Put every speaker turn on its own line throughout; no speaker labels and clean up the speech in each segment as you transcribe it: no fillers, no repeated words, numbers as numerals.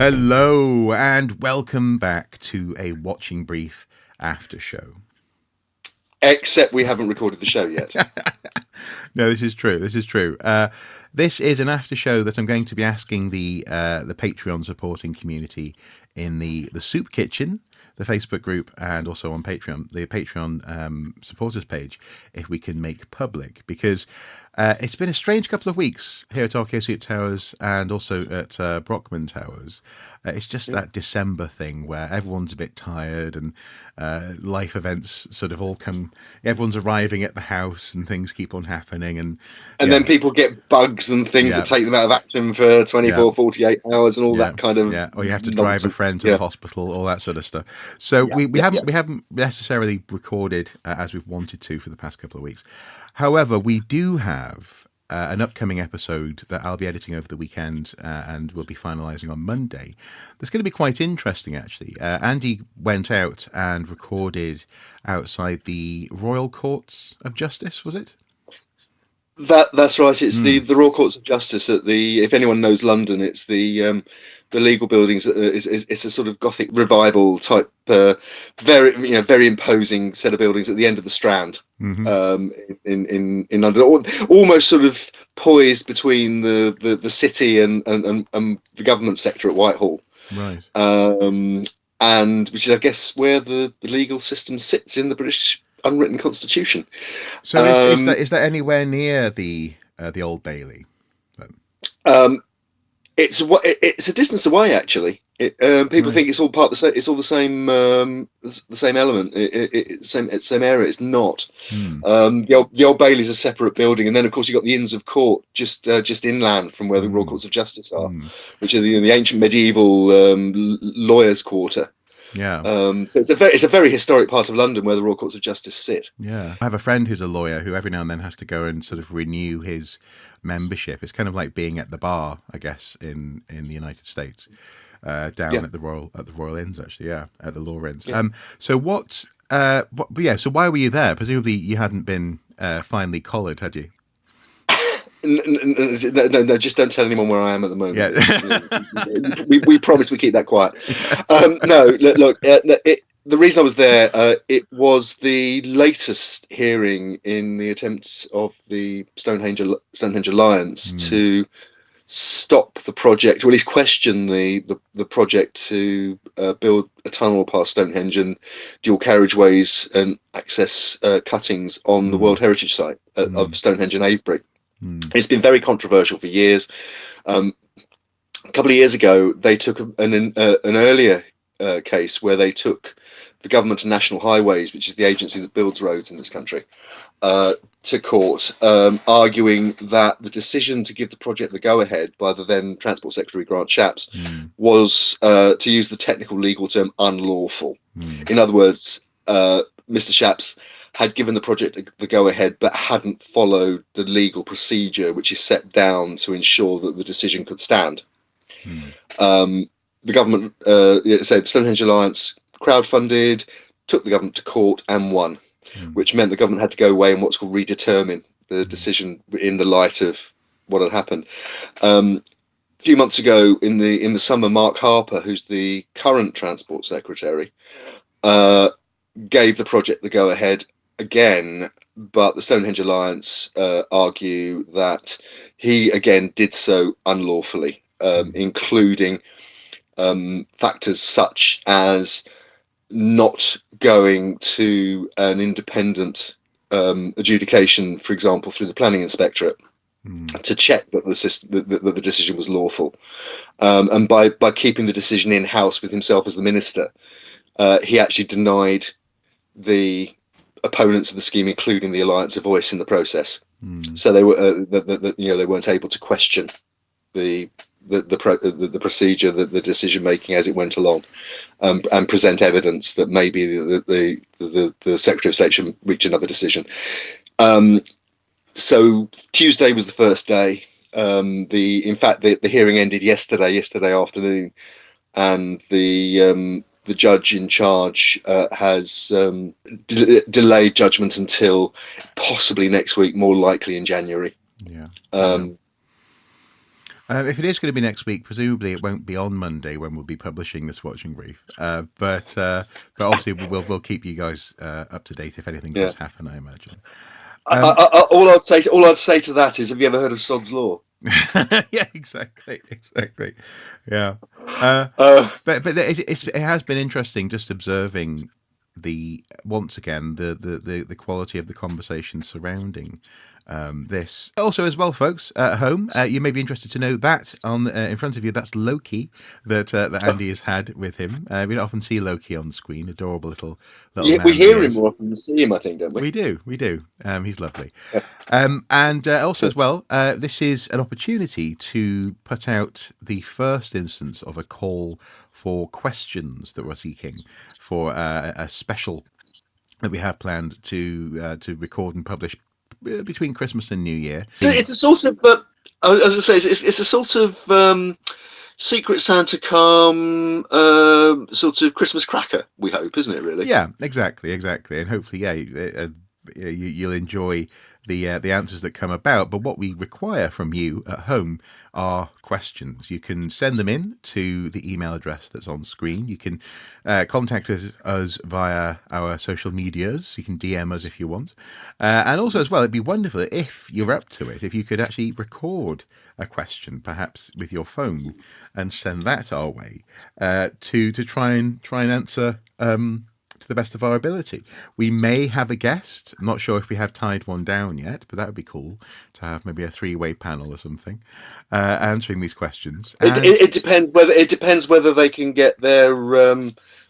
Hello and welcome back to a Watching Brief after show.
Except we haven't recorded the show yet.
No, this is true. This is an after show that I'm going to be asking the Patreon supporting community in the Soup Kitchen, the Facebook group, and also on Patreon, the Patreon supporters page, if we can make public, because it's been a strange couple of weeks here at Archaeo Soup Towers and also at Brockman Towers. It's just that December thing where everyone's a bit tired and life events sort of all come. Everyone's arriving at the house and things keep on happening. And
then people get bugs and things that take them out of action for 24, 48 hours and all that kind of
or you have to
nonsense.
drive a friend to the hospital, all that sort of stuff. So we haven't necessarily recorded as we've wanted to for the past couple of weeks. However, we do have an upcoming episode that I'll be editing over the weekend and we'll be finalising on Monday. That's going to be quite interesting, actually. Andy went out and recorded outside the Royal Courts of Justice, was it?
That's right. It's the Royal Courts of Justice at the. If anyone knows London, it's the legal buildings. It's a sort of Gothic revival type, very imposing set of buildings at the end of the Strand, in London, almost sort of poised between the city and the government sector at Whitehall,
right?
And which is, I guess, where the legal system sits in the British unwritten constitution.
So is that anywhere near the Old Bailey?
It's a distance away, actually. People think it's all part of the same. It's all the same element. Same area. It's not. The Old Bailey is a separate building, and then of course you've got the Inns of Court just inland from where the Royal Courts of Justice are, which are the ancient medieval lawyers' quarter.
Yeah.
So it's a very historic part of London where the Royal Courts of Justice sit.
Yeah. I have a friend who's a lawyer who every now and then has to go and sort of renew his membership. It's kind of like being at the bar, I guess, in the United States, down at the Royal Inns, actually. Yeah, at the Law Inns. Yeah. So so why were you there? Presumably you hadn't been finally collared, had you?
No, just don't tell anyone where I am at the moment.
Yeah.
we promise we keep that quiet. No, look, the reason I was there, it was the latest hearing in the attempts of the Stonehenge Alliance to stop the project, or at least question the project to build a tunnel past Stonehenge and dual carriageways and access cuttings on the World Heritage Site of Stonehenge and Avebury. It's been very controversial for years. A couple of years ago, they took an earlier case where they took the Government of National Highways, which is the agency that builds roads in this country, to court, arguing that the decision to give the project the go-ahead by the then Transport Secretary Grant Shapps was, to use the technical legal term, unlawful. In other words, Mr. Shapps had given the project the go-ahead but hadn't followed the legal procedure which is set down to ensure that the decision could stand. The government said Stonehenge Alliance crowdfunded, took the government to court and won, which meant the government had to go away and what's called redetermine the decision in the light of what had happened. A few months ago in the summer, Mark Harper, who's the current Transport Secretary, gave the project the go-ahead again, but the Stonehenge Alliance argue that he again did so unlawfully, including factors such as not going to an independent adjudication, for example, through the planning inspectorate, to check that the decision was lawful, and by keeping the decision in-house with himself as the minister, he actually denied the opponents of the scheme, including the Alliance, a voice in the process. So they were, they weren't able to question the procedure, the decision making as it went along, and present evidence that maybe the Secretary of State should reach another decision. So Tuesday was the first day. In fact, the hearing ended yesterday afternoon, and the judge in charge has delayed judgment until possibly next week, more likely in January.
Yeah. If it is going to be next week, presumably it won't be on Monday when we'll be publishing this watching brief. But obviously we'll keep you guys up to date if anything
Yeah.
does happen, I imagine.
All I'd say to that is, have you ever heard of Sod's Law?
Yeah, exactly. Yeah,
Uh,
but it has been interesting just observing once again the quality of the conversation surrounding this. Also, as well, folks at home, you may be interested to know that on in front of you, that's Loki that Andy has had with him. We don't often see Loki on screen. Adorable little
we
man that he
hear him
is.
more often than see him, I think, don't we?
We do. He's lovely. And also, as well, this is an opportunity to put out the first instance of a call for questions that we're seeking for a special that we have planned to record and publish between Christmas and New Year.
It's a sort of, I was going to say, it's a sort of Secret Santa come sort of Christmas cracker, we hope, isn't it, really?
Yeah, exactly. And hopefully, you'll enjoy the answers that come about. But what we require from you at home are questions. You can send them in to the email address that's on screen. You can contact us via our social medias. You can DM us if you want. And also, as well, it'd be wonderful if you're up to it, if you could actually record a question, perhaps with your phone, and send that our way to try and answer to the best of our ability. We may have a guest. I'm not sure if we have tied one down yet, but that would be cool to have maybe a three-way panel or something answering these questions.
It depends whether they can get their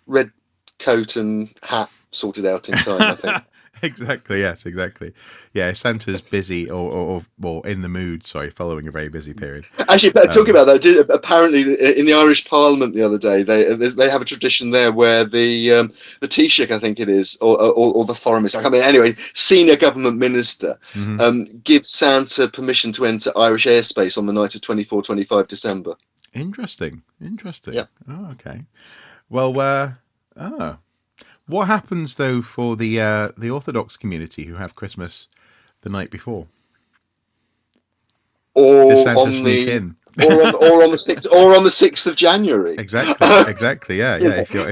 red coat and hat sorted out in time, I think.
Exactly. Yes. Exactly. Yeah. Santa's busy or in the mood. Sorry, following a very busy period.
Actually, talking about that, apparently in the Irish Parliament the other day, they have a tradition there where the Taoiseach, I think it is, or the foreign minister, I can't remember, anyway, senior government minister, gives Santa permission to enter Irish airspace on the night of 24-25 December.
Interesting.
Yeah.
Oh, okay. Well, what happens though for the Orthodox community who have Christmas the night before? Does
Or
Santa
on
sneak
the
in?
or on the 6th of January.
Exactly. Yeah. If you're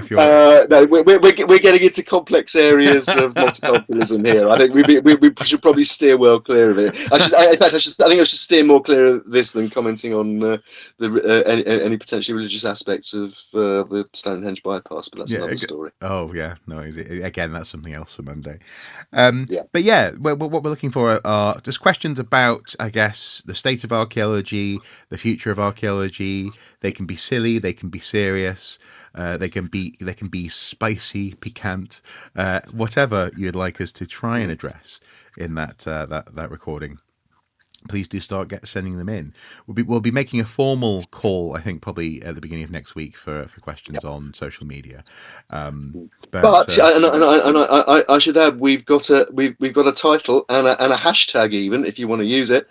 No, we're getting into complex areas of multiculturalism here. I think we should probably steer well clear of it. In fact, I think I should steer more clear of this than commenting on any potentially religious aspects of the Stonehenge bypass. But that's another story.
Oh yeah, no. Again, that's something else for Monday.
Yeah.
But yeah, what we're looking for are just questions about, I guess, the state of archaeology, the future of archaeology. They can be silly, they can be serious, they can be spicy, piquant, whatever you'd like us to try and address in that recording. Please do start sending them in. We'll be making a formal call, I think, probably at the beginning of next week for questions on social media.
But I should add, we've got a title and a hashtag, even if you want to use it,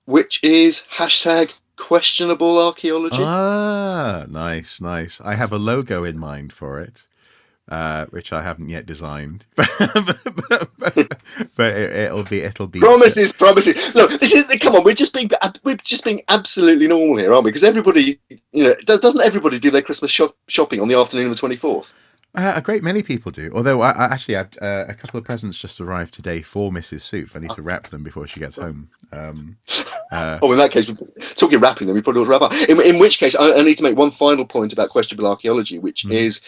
which is hashtag Questionable Archaeology.
Nice. I have a logo in mind for it, which I haven't yet designed, but it'll be
Promises. Look, come on. We're just being absolutely normal here, aren't we? Because everybody, doesn't everybody do their Christmas shopping on the afternoon of the 24th?
A great many people do. Although I actually had a couple of presents just arrived today for Mrs. Soup. I need to wrap them before she gets home.
In that case, talking wrapping them, we probably ought to wrap up. In which case, I need to make one final point about questionable archaeology, which is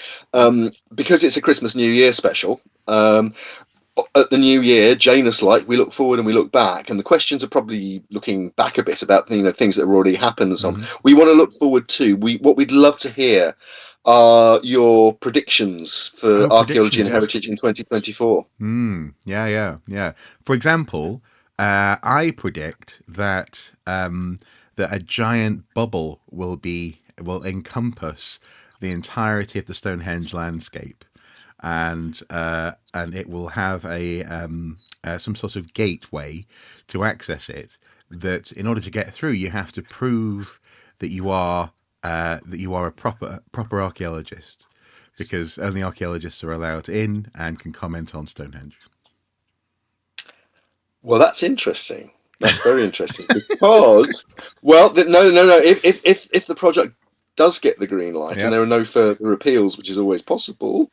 because it's a Christmas New Year special. At the new year, Janus-like, we look forward and we look back, and the questions are probably looking back a bit about things that have already happened and so on. We want to look forward to. What we'd love to hear are your predictions for archaeology and heritage in 2024.
Yeah. For example, I predict that that a giant bubble will encompass the entirety of the Stonehenge landscape, and it will have some sort of gateway to access it. That in order to get through, you have to prove that you are a proper archaeologist, because only archaeologists are allowed in and can comment on Stonehenge.
Well, that's interesting. That's very interesting because, well, no. If the project does get the green light and
Yep.
there are no further appeals, which is always possible,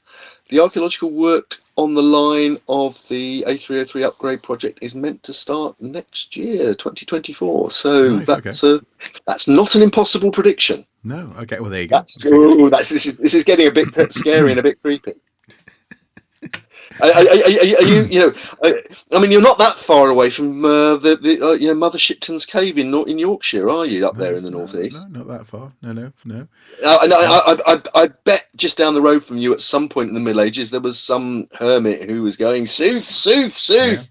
the archaeological work on the line of the A303 upgrade project is meant to start next year, 2024. So
Right. Okay.
that's not an impossible prediction.
No. Okay. Well, there you go.
That's
There you
this is getting a bit scary and a bit creepy. Are you know? I mean, you're not that far away from the Mother Shipton's Cave in Yorkshire, are you? Up there
No,
in the
no, no,
northeast.
not that far. No.
And
No.
I bet just down the road from you, at some point in the Middle Ages, there was some hermit who was going sooth, sooth,
Yeah.
sooth,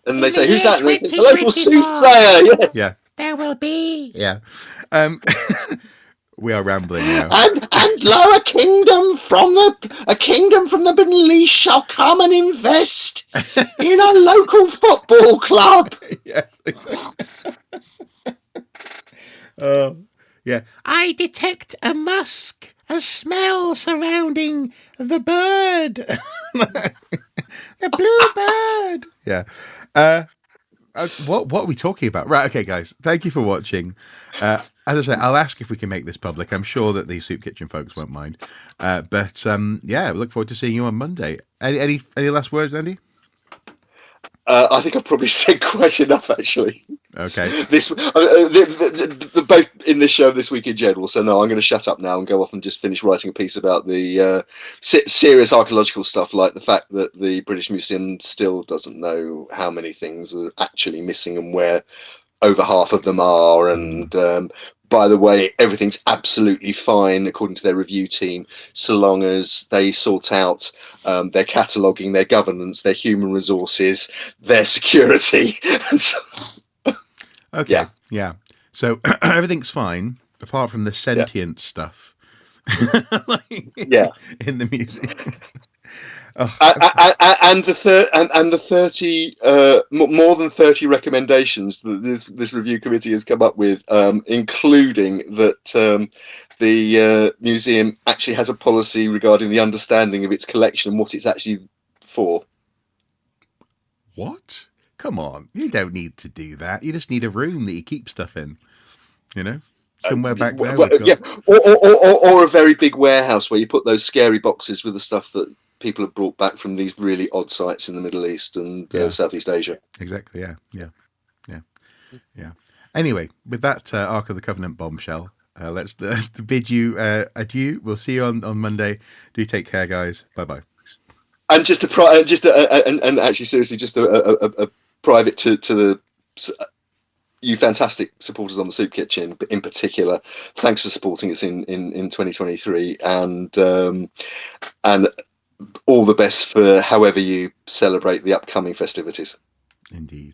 and they
In the
say, "Who's
year
that?" And they say, "The local
2024,
soothsayer." Yes.
Yeah.
there will be.
Yeah. Um, we are rambling now.
And lo, a kingdom from the Middle East shall come and invest in a local football club.
Yes. Exactly. Oh, yeah.
I detect a musk, a smell surrounding the bird. The blue bird.
Yeah. What are we talking about? Right. Okay, guys. Thank you for watching. As I say, I'll ask if we can make this public. I'm sure that the Soup Kitchen folks won't mind. But yeah, we look forward to seeing you on Monday. Any last words, Andy?
I think I've probably said quite enough, actually.
Okay.
This both in this show this week in general. So no, I'm going to shut up now and go off and just finish writing a piece about the serious archaeological stuff, like the fact that the British Museum still doesn't know how many things are actually missing and where over half of them are. And by the way, everything's absolutely fine according to their review team, so long as they sort out their cataloguing, their governance, their human resources, their security.
Okay. Yeah. So everything's fine apart from the sentient stuff. Like,
Yeah.
in the museum.
And the 30 more than 30 recommendations that this review committee has come up with, including that the museum actually has a policy regarding the understanding of its collection and what it's actually for.
What? Come on. You don't need to do that. You just need a room that you keep stuff in. You know? Somewhere back there we've got...
Yeah, or a very big warehouse where you put those scary boxes with the stuff that people have brought back from these really odd sites in the Middle East and Southeast Asia.
Exactly. Yeah. Anyway, with that Ark of the Covenant bombshell, let's bid you adieu. We'll see you on Monday. Do take care, guys. Bye.
And and actually seriously, just a private to the you fantastic supporters on the Soup Kitchen in particular. Thanks for supporting us in 2023, and all the best for however you celebrate the upcoming festivities.
Indeed.